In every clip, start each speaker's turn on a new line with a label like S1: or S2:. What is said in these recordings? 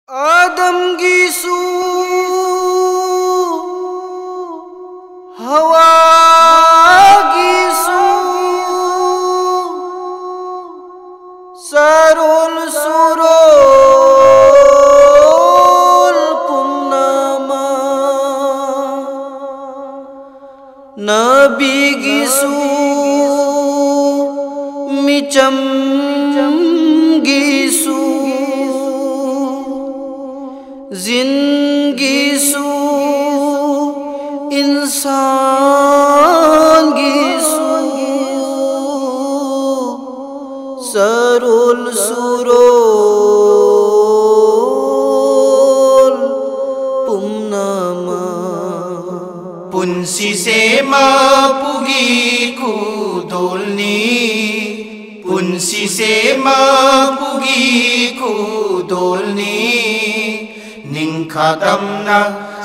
S1: आदमगीसु हवागीसु सारोल सुरोल पुन्नामा नबीगीसु Mitcham गीसु जिंदगीसु इंसान गीसु सरुल सुरोल पुन्नामा
S2: पुंसी से पुगी कुदोलनी पुंसी से पुगी कुदोलनी निंखातमना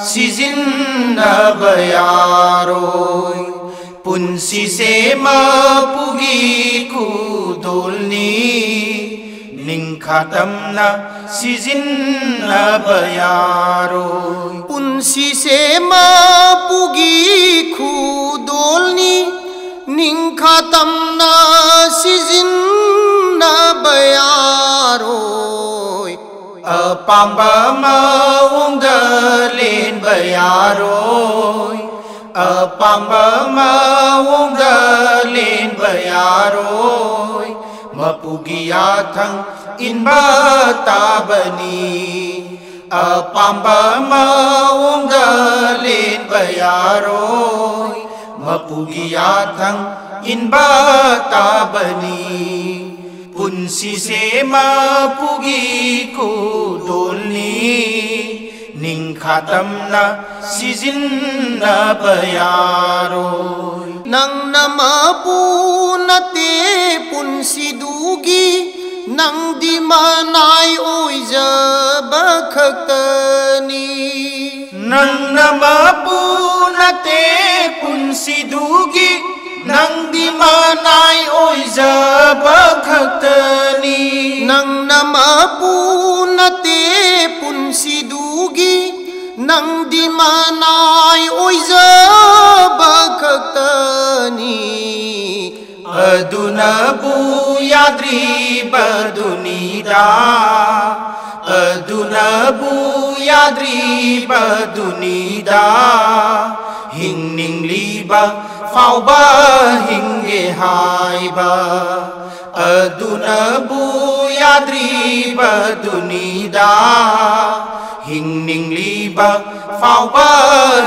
S2: सिजिन्नबा यारोय पुंसी से पुगी कुदोलनी निंखातमना सिजिन्नबा यारोय
S1: पुंसी से पुगी कुदोलनी निंखातमना सिजिन्नबा यारोय
S2: अपाम्बा मावंगा लेनबा यारोय अपाम्बा मावंगा लेनबा यारोय मपुगिया थंग इनबा ताबनी अपाम्बा मावंगा लेनबा यारोय मपुगिया थंग इनबा ताबनी पुंसी से पुगी कुदोलनी निंखातमना सिजिन्नबा यारोय
S1: नंगना मपुनते पुंसी दुगी नंगदी मनाय ओइजबा खक्तनी
S2: नंगना मपुनते पुंसी दुगी नंगदी मनाय ओइजबा खक्तनी
S1: नंगना मपुनते पुंसी दुगी नंगदी मनाय ओइजबा खक्तनी
S2: अदुनबु याद्रिबा दुनिदा अदुनबु याद्रिबा दुनिदा हिंगनिंगलिबा फावबा हिंगे हायबा अदुनबु याद्रिबा दुनिदा हिंगनिंगलिबा फावबा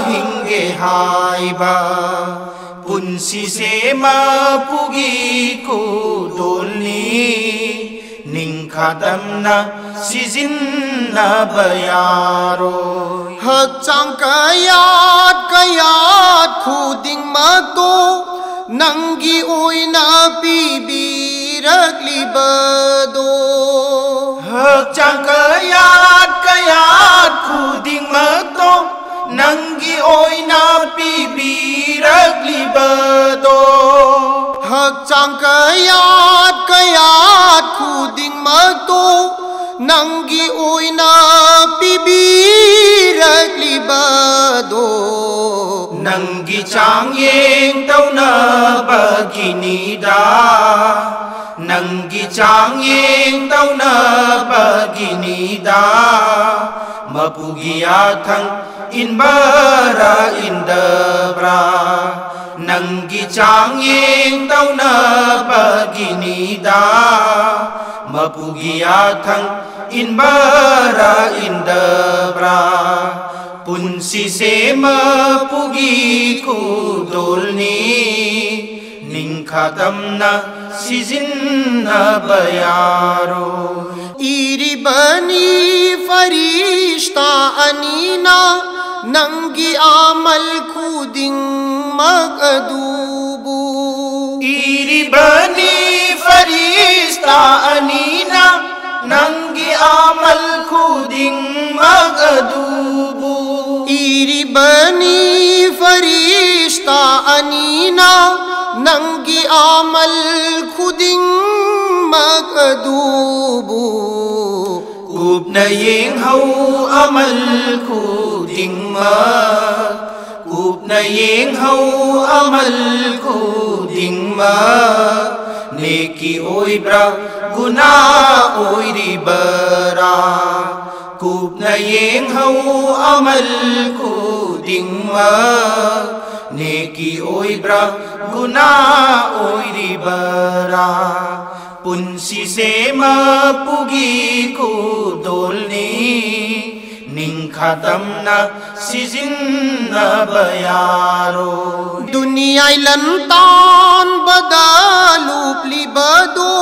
S2: हिंगे हायबा पुंसी से पुगी कुदोलनी निंखातमना सिजिन्नबा यारोय
S1: हक्चांग कयात खुदिंग मतो नंगी ओइना पिबिरक्लिबदो
S2: हक्चांग कयात खुदिंग मतो नंगी ओइना पिबिरक्लिबदो
S1: हक्चांग कयात खुदिंग मतो नंगी ओइना पिबिरक्लिबदो
S2: नंगी चांगयेंग तौनबगिनिदा नंगी चांगयेंग तौनबगिनिदा मपुगिया थंग इनबारा इंदब्रा नंगी चांगयेंग तौनबगिनिदा मपुगिया थंग इनबारा इंदब्रा पुंसी से पुगी कुदोलनी निंखातमना सिजिन्नबा यारोय
S1: इरिबनी फरिश्ता अनीना नंगी आमल खुदिंग मगदूबू
S2: इरिबनी फरिश्ता अनीना नंगी आमल खुदिंग मगदूबू
S1: इरिबनी फरिश्ता अनीना नंगी आमल खुदिंग मगदूबू
S2: Kupna yeng hau amal khu dingma Kupna yeng hau amal khu dingma Neki oi bra guna oi ribara Kupna yeng hau amal khu dingma Neki oi bra guna oi ribara Punsi sema pugi ku dolni Ning khatam na sizin na bayaro
S1: Dunia lantan badalup libado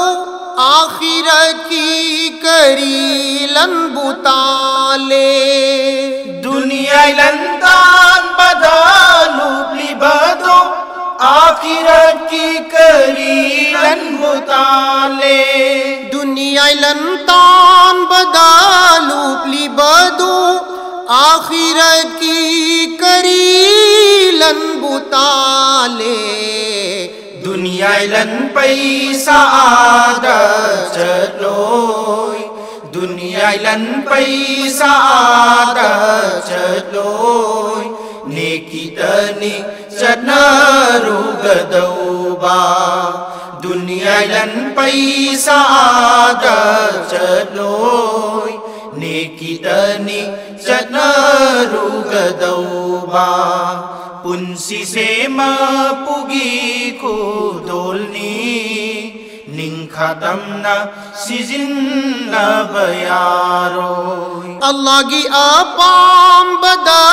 S1: Akhirat ki kari lan butale
S2: Dunia lantan badalup libado Akhirat ki kari lan butale
S1: Dunia lantan badalup libado Akhirat ki kari lan butale
S2: Dunia lan paisa ada chatloy Dunia lan paisa ada chatloy Neki tani chatna rugadauba Dunia lan paisa ada chatloy Neki tani chatna rugadauba Punsi sema pugi ku dolni Ning khatam na sizin na bayaro
S1: Allah gi apam bada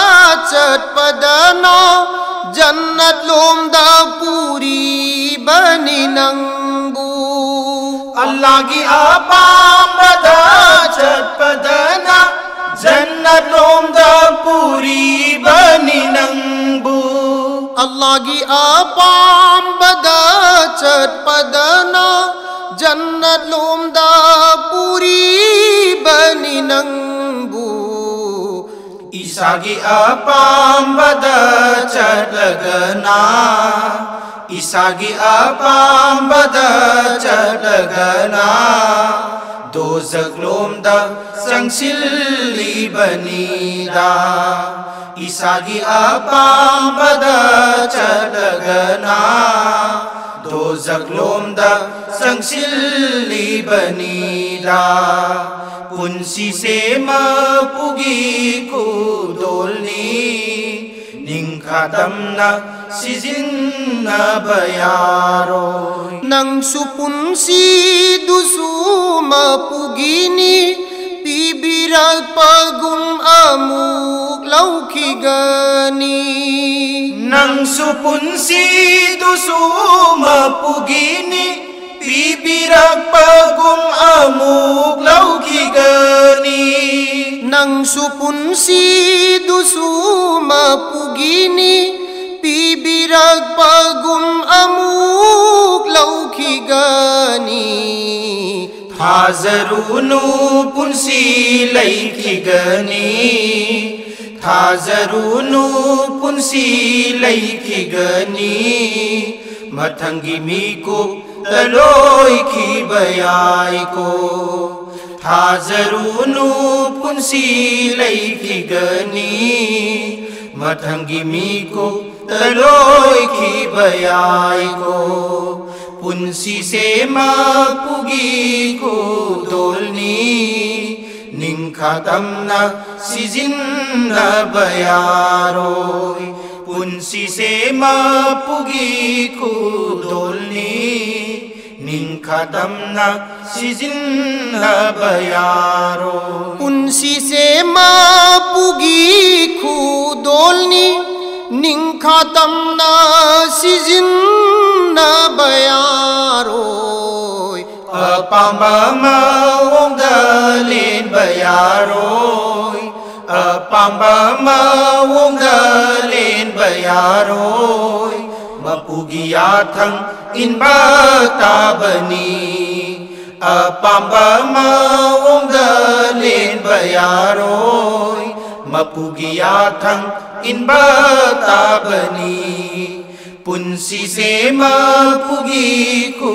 S1: chat padana Jannat lom da puri bani nangbu
S2: Allah gi apam bada chat padana Jannat lom da puri bani nangbu
S1: Allah gi apam bada chat padana Jannat lom da puri bani nangbu
S2: Isagi apam bada chat lagana Isagi apam bada chat lagana Dozak lom da sangsil libanida Isagi apam bada chat lagana Dozak lom da sangsil libanida Punsi sema pugi ku dolni Ning khatam na sizin na bayaro
S1: Nang supunsi dusuma pugini Pibirag pagum amuk lauki gani
S2: Nang supunsi dusuma pugini Pibirag pagum amuk lauki gani
S1: Nang supunsi dusuma pugini Pibirag pagum amuk lauki gani
S2: Hazarunu punsi laiki gani Hazarunu punsi laiki gani Mathangi miku taloi ki bayai ko Hazarunu punsi laiki gani Mathangi miku taloi ki bayai ko Punsi sema pugi ku dolni Ning khatam na sizin na bayaro Punsi sema pugi ku dolni Ning khatam na sizin na bayaro
S1: Punsi sema pugi ku dolni Ning khatam na sizin na bayaroy
S2: Apamba mawong dalin bayaroy Apamba mawong dalin bayaroy Mapugiyathang inbata bani Apamba mawong dalin bayaroy Mapugiyathang inbata bani Punsi sema pugi ku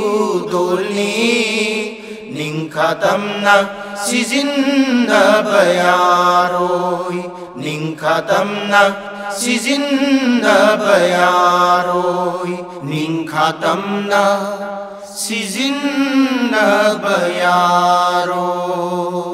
S2: dolni Ningkhatamna sizinnaba yaroy Ningkhatamna sizinnaba yaroy Ningkhatamna sizinnaba yaroy